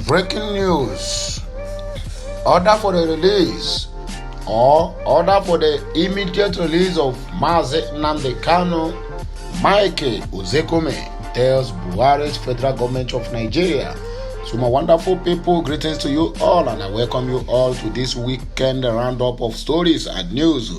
Breaking news. Order for the release or order for the immediate release of Nnamdi Kanu. OZEHKOME tells Buhari's federal government of Nigeria. So my wonderful people, greetings to you all, and I welcome you all to this weekend roundup of stories and news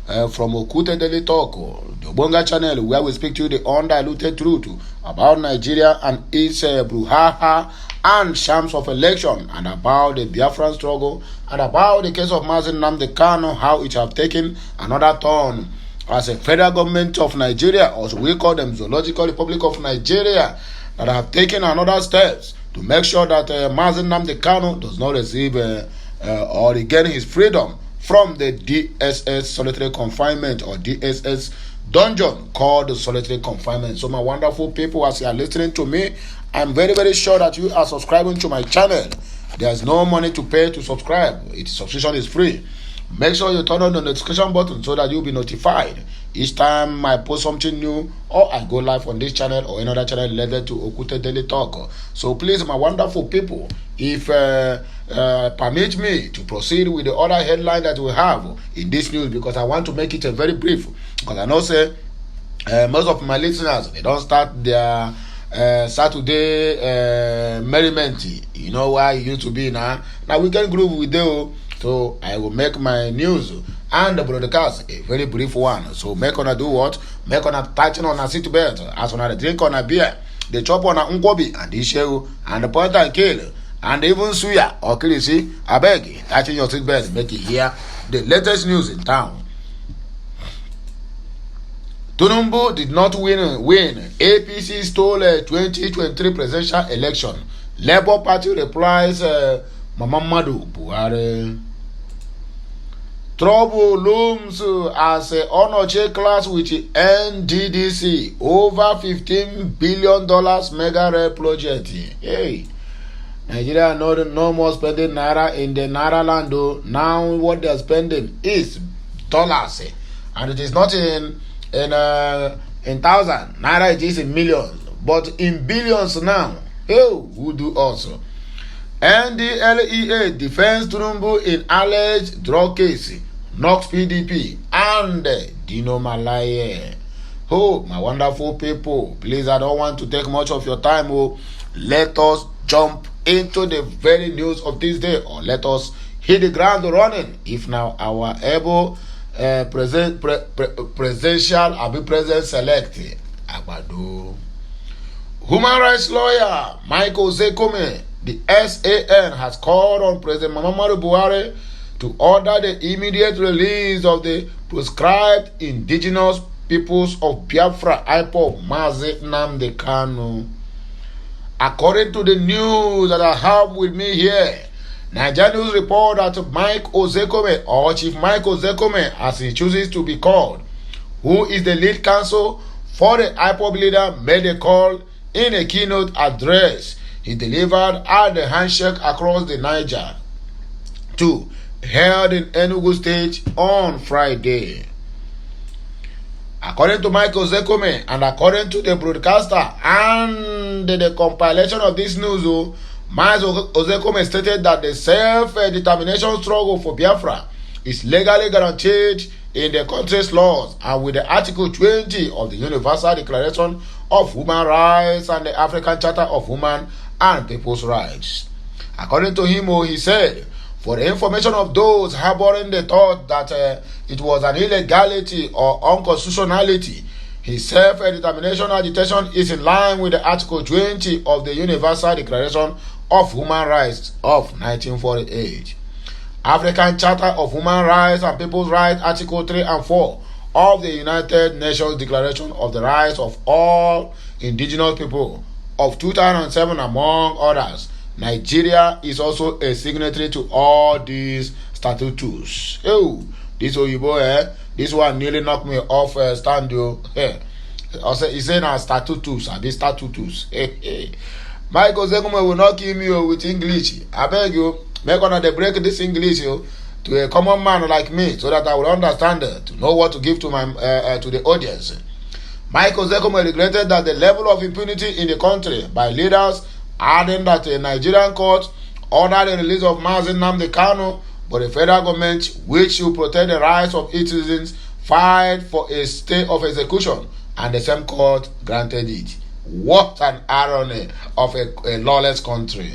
from Okute Daily Talk, the Bonga channel, where we speak to you the undiluted truth about Nigeria and its brouhaha and shams of election, and about the Biafran struggle, and about the case of Nnamdi Kanu, how it have taken another turn as a federal government of Nigeria, or we call them Zoological Republic of Nigeria, that have taken another steps to make sure that Nnamdi Kanu does not receive or regain his freedom from the DSS solitary confinement, or DSS dungeon called the solitary confinement. So my wonderful people, as you are listening to me, I'm very, very sure that you are subscribing to my channel. There's no money to pay to subscribe. Its subscription is free. Make sure you turn on the notification button so that you'll be notified each time I post something new or I go live on this channel or another channel related to Okute Daily Talk. So please, my wonderful people, if permit me to proceed with the other headline that we have in this news, because I want to make it a very brief, because I know say most of my listeners, they don't start their Saturday merriment. You know why it used to be now. Now we can groove with them. So I will make my news and the broadcast a very brief one. So make on do what? Make on tighten on a seat belt, as on a drink on a beer, the chop on a unkobi and the show and the point and kill and even suya or kilisi. I beg you, tighten your seat belt, make it hear the latest news in town. Tinubu did not win. APC stole a 2023 presidential election. Labour Party replies Muhammadu Buhari. Trouble looms as a honor class with NDDC over $15 billion mega rail project. Hey, Nigeria no more spending naira in the naira land. Now what they are spending is dollars, and it is not in thousand naira. It is in millions, but in billions now. Oh, who do also? NDLEA defends Tinubu in alleged drug case, knocks PDP and Dino Malaye. Oh, my wonderful people, please, I don't want to take much of your time. Oh, let us jump into the very news of this day, or let us hit the ground running. If now our able presidential select Agbado. Human rights lawyer OZEHKOME, the SAN, has called on President Muhammadu Buhari to order the immediate release of the proscribed indigenous peoples of Biafra IPOB, Nnamdi Kanu. According to the news that I have with me here, Nigeria News report that OZEHKOME, or Chief OZEHKOME, as he chooses to be called, who is the lead counsel for the IPOB leader, made a call in a keynote address he delivered at the handshake across the Niger, held in Enugu State on Friday. According to OZEHKOME, and according to the broadcaster and the compilation of this news, OZEHKOME stated that the self-determination struggle for Biafra is legally guaranteed in the country's laws and with the Article 20 of the Universal Declaration of Human Rights and the African Charter of Human and People's Rights. According to him, he said, for the information of those harboring the thought that it was an illegality or unconstitutionality, his self-determination agitation is in line with the Article 20 of the Universal Declaration of Human Rights of 1948. African Charter of Human Rights and People's Rights, Article 3 and 4 of the United Nations Declaration of the Rights of All Indigenous People of 2007, among others. Nigeria is also a signatory to all these statutes. Oh, this Oyibo, this one nearly knocked me off stand. Also, he's saying statutes, these statutes. OZEHKOME will not kill me with English. I beg you, make on they break this English to a common man like me, so that I will understand to know what to give to my to the audience. OZEHKOME regretted that the level of impunity in the country by leaders adding that a Nigerian court ordered the release of Nnamdi Kanu, but the federal government, which should protect the rights of its citizens, filed for a stay of execution, and the same court granted it. What an irony of a lawless country.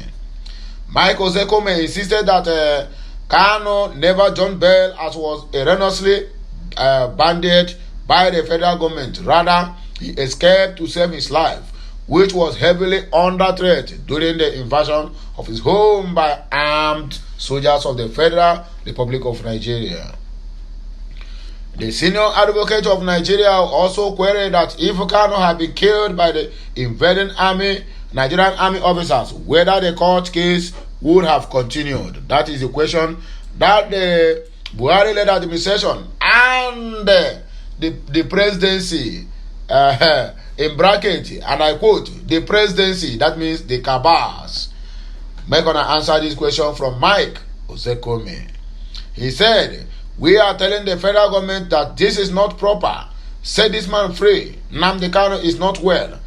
Mike OZEHKOME insisted that Kanu never joined bail as was erroneously banded by the federal government. Rather, he escaped to save his life, which was heavily under threat during the invasion of his home by armed soldiers of the Federal Republic of Nigeria. The senior advocate of Nigeria also queried that if Kanu had been killed by the invading army, Nigerian army officers, whether the court case would have continued. That is the question that the Buhari-led administration and the presidency, in bracket, and I quote, the presidency, that means the cabals. We're going to answer this question from Mike OZEHKOME. He said, "We are telling the federal government that this is not proper. Set this man free. Nnamdi Kanu is not well.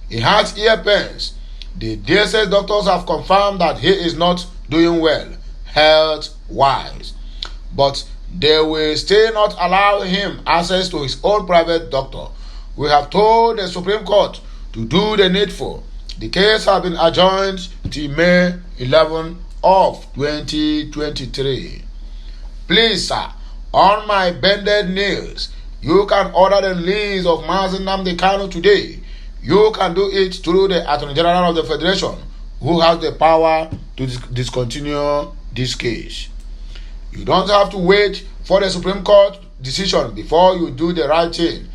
He has ear pains. The DSS doctors have confirmed that he is not doing well, health-wise. But they will still not allow him access to his own private doctor. We have told the Supreme Court to do the needful. The case has been adjourned till May 11 of 2023. Please, sir, on my bended knees, you can order the release of Nnamdi Kanu today. You can do it through the Attorney General of the Federation, who has the power to discontinue this case. You don't have to wait for the Supreme Court decision before you do the right thing.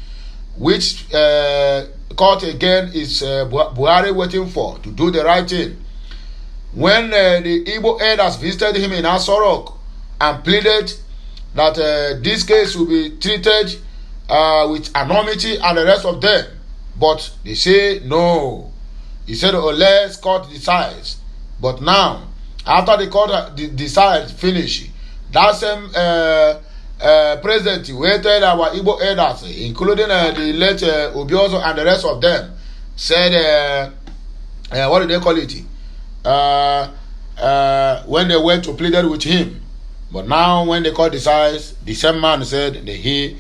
Which court again is Buhari waiting for to do the right thing? When the Igbo elders visited him in Asorok and pleaded that this case will be treated with anonymity and the rest of them, but they say no. He said, "Oh, let's court decides." But now, after the court decides finish, that same president waited our Igbo elders, including the late Obiozo and the rest of them, said, what do they call it? When they went to plead with him. But now, when the court decides, the same man said that he's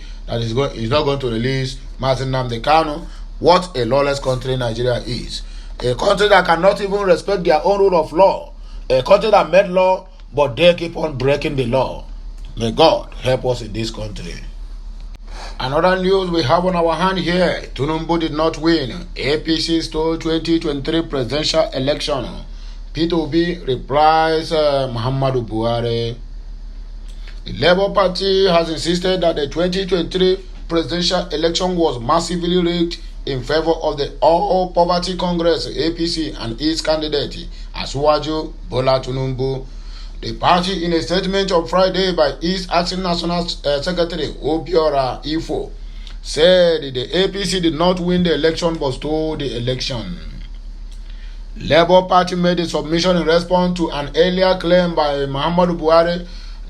not going to release Nnamdi Kanu. What a lawless country Nigeria is. A country that cannot even respect their own rule of law. A country that made law, but they keep on breaking the law. May God help us in this country. Another news we have on our hand here. Tinubu did not win. APC stole 2023 presidential election. P2B replies Muhammadu Buhari. The Labour Party has insisted that the 2023 presidential election was massively rigged in favor of the All Poverty Congress APC and its candidate Asiwaju Bola Tinubu. The party, in a statement on Friday by its acting national secretary Obiora Ifo, said the APC did not win the election but stole the election. Labour Party made a submission in response to an earlier claim by Muhammadu Buhari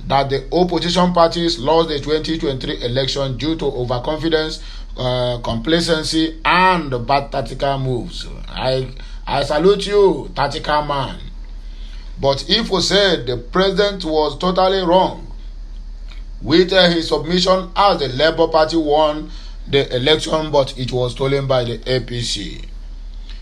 that the opposition parties lost the 2023 election due to overconfidence, complacency, and bad tactical moves. I salute you, tactical man. But Ifo said the president was totally wrong with his submission, as the Labour Party won the election but it was stolen by the APC.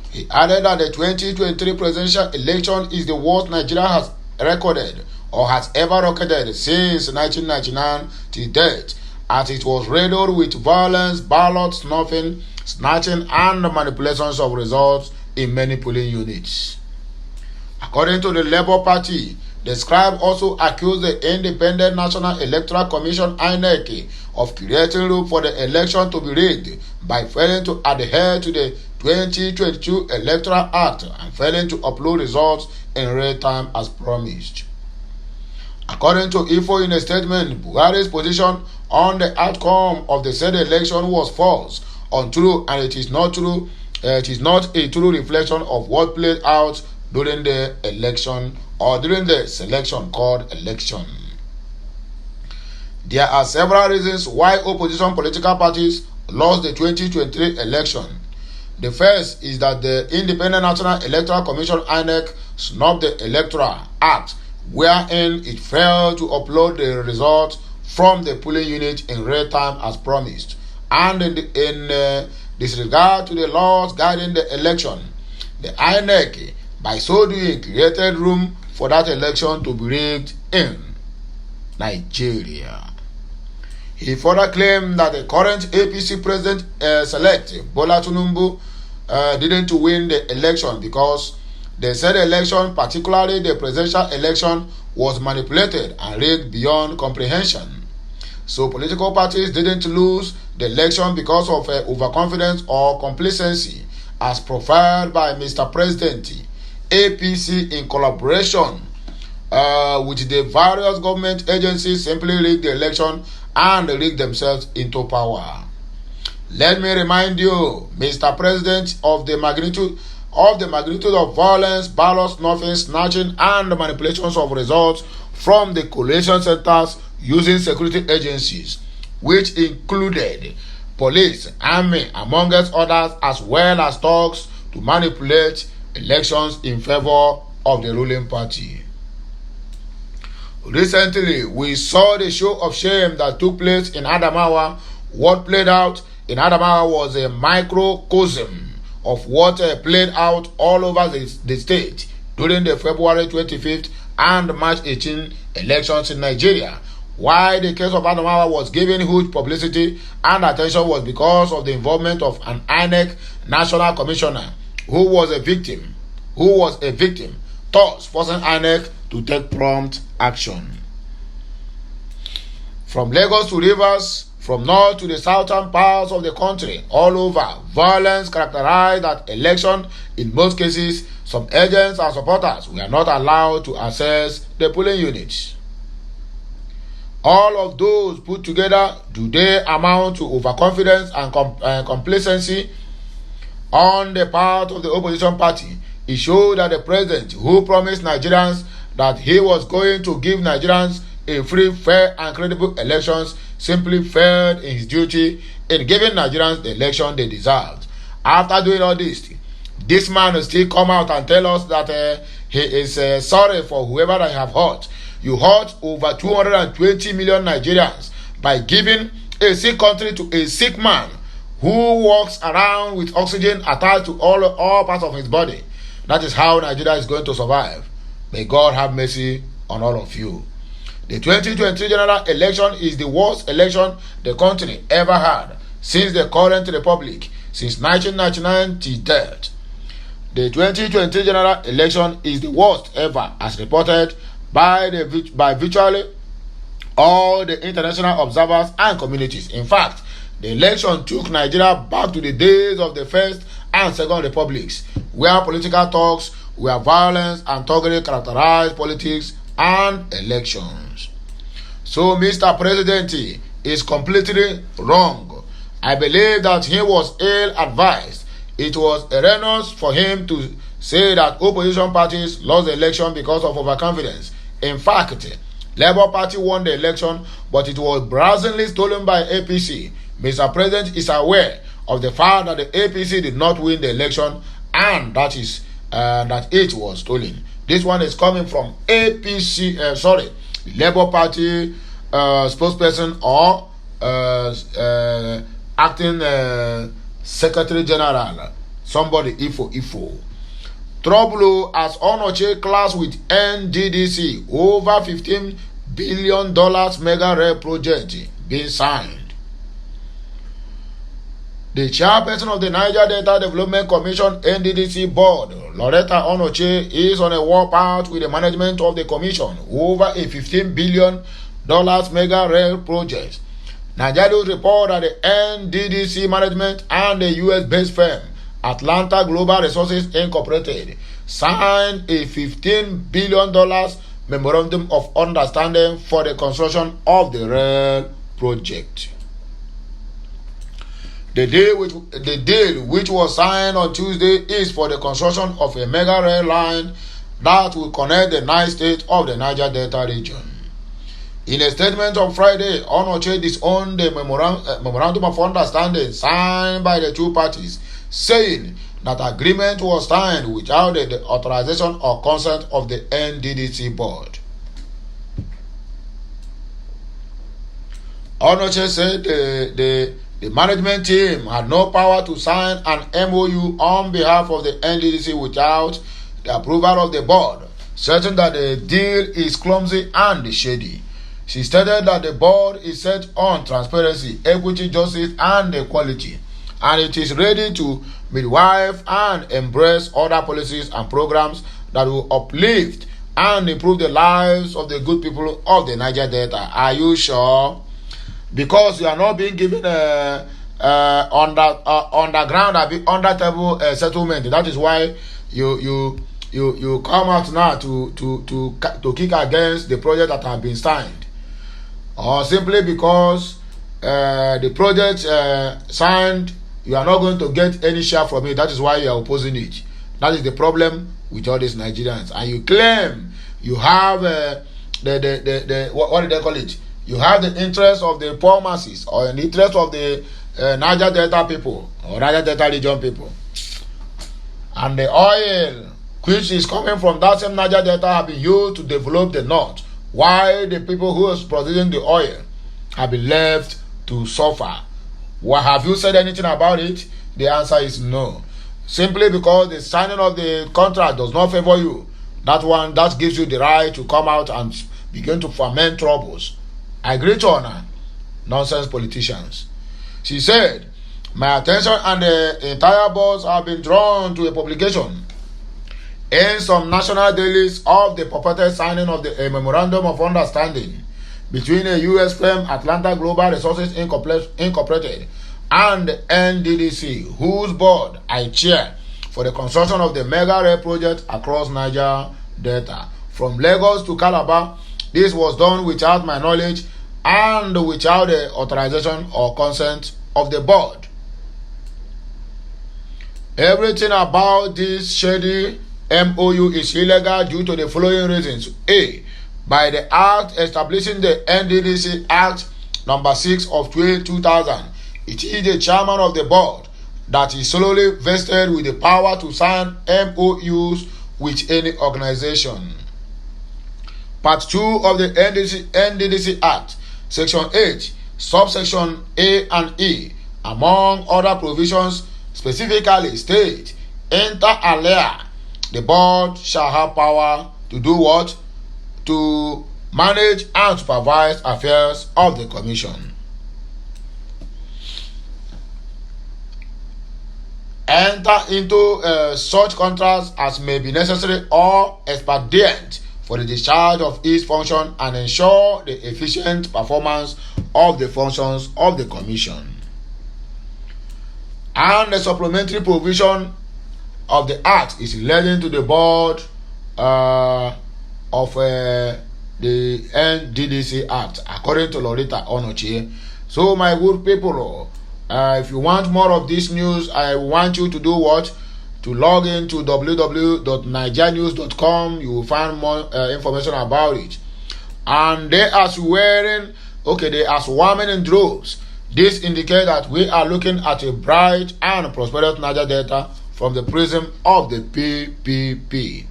He added that the 2023 presidential election is the worst Nigeria has recorded or has ever recorded since 1999 to date, as it was riddled with violence, ballot snuffing, snatching, and manipulations of results in many polling units. According to the Labour Party, the scribe also accused the Independent National Electoral Commission (INEC) of creating room for the election to be rigged by failing to adhere to the 2022 Electoral Act and failing to upload results in real time as promised. According to Ifo in a statement, Buhari's position on the outcome of the said election was false, untrue, and it is not true. It is not a true reflection of what played out during the election or during the selection called election. There are several reasons why opposition political parties lost the 2023 election. The first is that the Independent National Electoral Commission (INEC) snubbed the Electoral Act, wherein it failed to upload the results from the polling unit in real time as promised, and in disregard to the laws guiding the election. The INEC, by so doing, created room for that election to be rigged in Nigeria. He further claimed that the current APC president-elect Bola Tinubu didn't win the election because they said the election, particularly the presidential election, was manipulated and rigged beyond comprehension. So political parties didn't lose the election because of overconfidence or complacency, as profiled by Mr. President. APC, in collaboration with the various government agencies, simply rigged the election and rigged themselves into power. Let me remind you, Mr. President, of the magnitude of violence, ballot snuffing, snatching, and manipulations of results from the collation centers using security agencies, which included police, army, amongst others, as well as thugs to manipulate elections in favor of the ruling party. Recently, we saw the show of shame that took place in Adamawa. What played out in Adamawa was a microcosm of what played out all over the state during the February 25th and March 18 elections in Nigeria. Why the case of Adamawa was given huge publicity and attention was because of the involvement of an INEC national commissioner who was a victim, thus forcing INEC to take prompt action. From Lagos to Rivers, from north to the southern parts of the country, all over, violence characterized that election. In most cases, some agents and supporters were not allowed to access the polling units. All of those put together, do they amount to overconfidence and complacency on the part of the opposition party? It showed that the president, who promised Nigerians that he was going to give Nigerians a free, fair, and credible elections, simply failed in his duty in giving Nigerians the election they deserved. After doing all this man will still come out and tell us that he is sorry for whoever I have hurt. You hurt over 220 million Nigerians by giving a sick country to a sick man who walks around with oxygen attached to all parts of his body. That is how Nigeria is going to survive. May God have mercy on all of you. The 2023 general election is the worst election the country ever had since the current republic, since 1999 till date. The 2020 general election is the worst ever, as reported by virtually all the international observers and communities. In fact, the election took Nigeria back to the days of the first and second republics, where political talks were violence and thuggery characterized politics and elections. So Mr. President is completely wrong. I believe that he was ill-advised. It was erroneous for him to say that opposition parties lost the election because of overconfidence. In fact, Labour Party won the election, but it was brazenly stolen by APC. Mr. President is aware of the fact that the APC did not win the election and that it was stolen. This one is coming from Labour Party spokesperson or acting Secretary General, somebody Ifo. Trouble as Onoche class with NDDC, over $15 billion mega rail project being signed. The chairperson of the Niger Delta Development Commission NDDC board, Loretta Onoche, is on a warpath with the management of the commission over a $15 billion mega rail project. Nigerians report that the NDDC management and the US-based firm Atlanta Global Resources Incorporated signed a $15 billion memorandum of understanding for the construction of the rail project. The deal which was signed on Tuesday is for the construction of a mega rail line that will connect the 9 states of the Niger Delta region. In a statement on Friday, Onoche disowned the memorandum of understanding signed by the two parties, saying that agreement was signed without the authorization or consent of the NDDC board. Onoche said the management team had no power to sign an MOU on behalf of the NDDC without the approval of the board, certain that the deal is clumsy and shady. She stated that the board is set on transparency, equity, justice, and equality, and it is ready to midwife and embrace other policies and programs that will uplift and improve the lives of the good people of the Niger Delta. Are you sure? Because you are not being given underground, under table settlement. That is why you come out now to kick against the project that have been signed, or simply because the project signed, you are not going to get any share from it. That is why you are opposing it. That is the problem with all these Nigerians. And you claim you have what do they call it? You have the interest of the poor masses, or the interest of the Niger Delta people, or Niger Delta region people. And the oil which is coming from that same Niger Delta have been used to develop the north, while the people who is producing the oil have been left to suffer. What, have you said anything about it? The answer is no. Simply because the signing of the contract does not favor you, that gives you the right to come out and begin to foment troubles. I agree to honor nonsense politicians. She said, my attention and the entire board have been drawn to a publication in some national dailies of the purported signing of a memorandum of understanding between a U.S. firm, Atlanta Global Resources Incorporated, and NDDC, whose board I chair, for the construction of the mega rail project across Niger Delta from Lagos to Calabar. This was done without my knowledge and without the authorization or consent of the board. Everything about this shady MOU is illegal due to the following reasons. A. By the act establishing the NDDC Act number 6 of 2000, it is the chairman of the board that is solely vested with the power to sign MOUs with any organization. Part 2 of the NDDC Act, Section 8, subsection A and E, among other provisions, specifically state, inter alia, the board shall have power to do what? To manage and supervise affairs of the commission. Enter into such contracts as may be necessary or expedient for the discharge of its function and ensure the efficient performance of the functions of the commission. And the supplementary provision of the Act is relating to the board of the NDDC Act, according to Loretta Onochie. So, my good people, if you want more of this news, I want you to do what? To log into www.nigernews.com. You will find more information about it. And they are swearing, they are swarming in droves. This indicates that we are looking at a bright and prosperous Niger Delta from the prism of the PPP.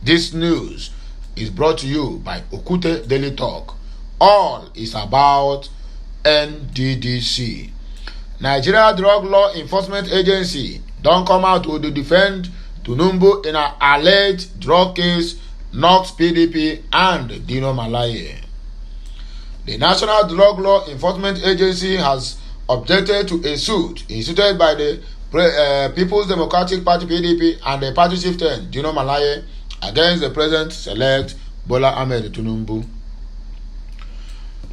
This news is brought to you by Okute Daily Talk. All is about NDDC. Nigeria Drug Law Enforcement Agency don't come out to defend Tinubu in an alleged drug case, Knox PDP and Dino Malaye. The National Drug Law Enforcement Agency has objected to a suit instituted by the People's Democratic Party PDP and the party chieftain Dino Malaye against the President-elect Bola Ahmed Tinubu.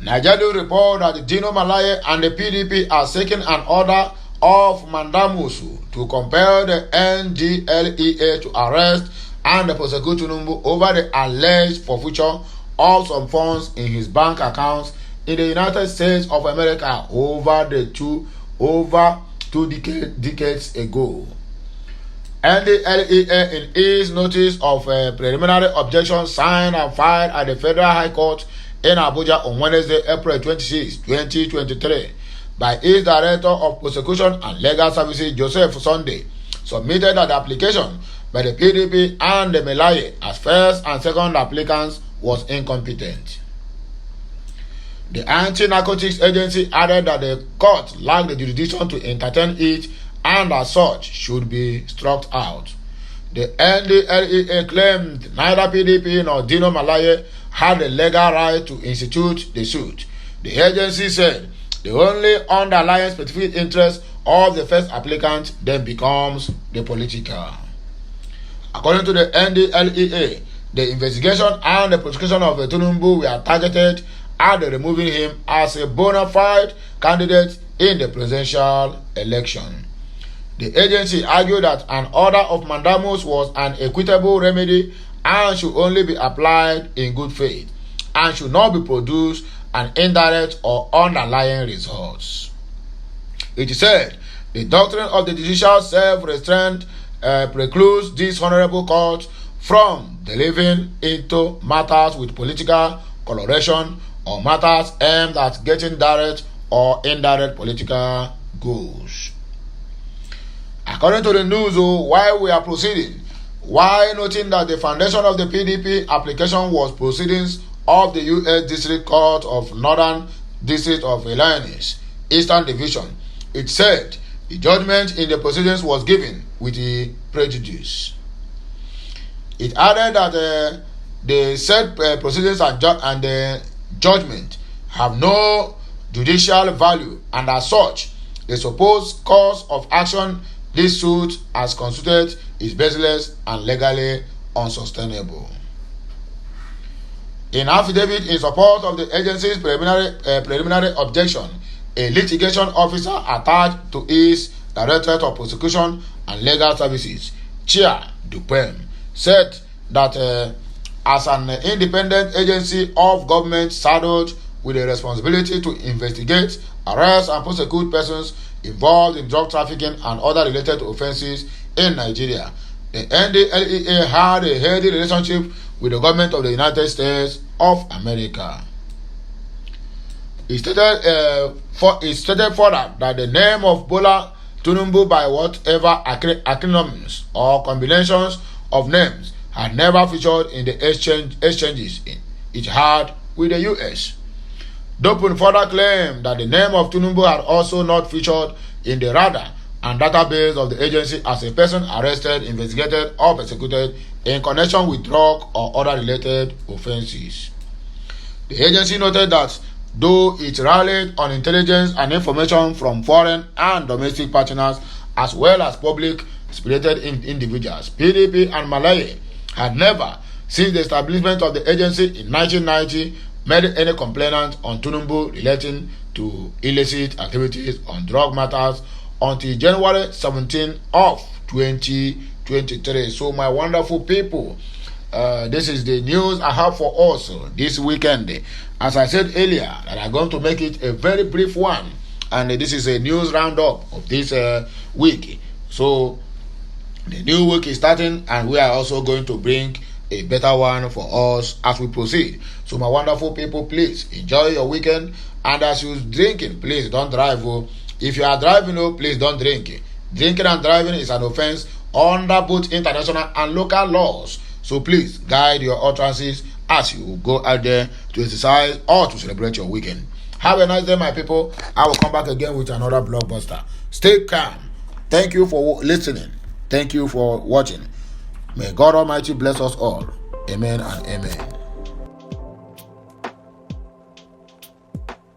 Nigeria report that Dino Malaye and the PDP are seeking an order of mandamus to compel the NDLEA to arrest and prosecute Tinubu over the alleged forfeiture of some funds in his bank accounts in the United States of America over two decades ago. NDLEA, in its notice of preliminary objection signed and filed at the Federal High Court in Abuja on Wednesday, April 26, 2023, by its Director of Prosecution and Legal Services, Joseph Sunday, submitted an application by the PDP and the NDLEA as first and second applicants was incompetent. The Anti-Narcotics Agency added that the court lacked the jurisdiction to entertain it and as such should be struck out. The NDLEA claimed neither PDP nor Dino Malaye had the legal right to institute the suit. The agency said the only underlying specific interest of the first applicant then becomes the political. According to the NDLEA, the investigation and the prosecution of Tinubu were targeted at removing him as a bona fide candidate in the presidential election. The agency argued that an order of mandamus was an equitable remedy and should only be applied in good faith and should not be produced an indirect or underlying results. It is said the doctrine of the judicial self-restraint precludes this honorable court from delving into matters with political coloration or matters aimed at getting direct or indirect political goals. According to the news, while we are proceeding, while noting that the foundation of the PDP application was proceedings of the U.S. District Court of Northern District of Illinois, Eastern Division, it said the judgment in the proceedings was given with the prejudice. It added that the said proceedings and the judgment have no judicial value, and as such, the supposed cause of action this suit has constituted is baseless and legally unsustainable. In affidavit in support of the agency's preliminary objection, a litigation officer attached to its Directorate of Prosecution and Legal Services, Chair Dupem, said that as an independent agency of government saddled with the responsibility to investigate, arrest, and prosecute persons involved in drug trafficking and other related offenses in Nigeria, the NDLEA had a healthy relationship with the government of the United States of America. It stated further that the name of Bola Tinubu, by whatever acronyms or combinations of names, had never featured in the exchanges it had with the U.S. Dopin further claimed that the name of Tinubu had also not featured in the radar and database of the agency as a person arrested, investigated, or persecuted in connection with drug or other related offenses. The agency noted that though it rallied on intelligence and information from foreign and domestic partners as well as public-spirited individuals, PDP and Malaye had never, since the establishment of the agency in 1990, made any complaint on Tinubu relating to illicit activities on drug matters until January 17 of 2023. So my wonderful people, this is the news I have for us this weekend. As I said earlier, that I'm going to make it a very brief one, and this is a news roundup of this week. So the new week is starting, and we are also going to bring a better one for us as we proceed. So my wonderful people, please enjoy your weekend, and as you're drinking, please don't drive. If you are driving, please don't drink. Drinking and driving is an offense under both international and local laws. So please guide your utterances as you go out there to exercise or to celebrate your weekend. Have a nice day, my people. I will come back again with another blockbuster. Stay calm. Thank you for listening. Thank you for watching. May God Almighty bless us all. Amen and amen.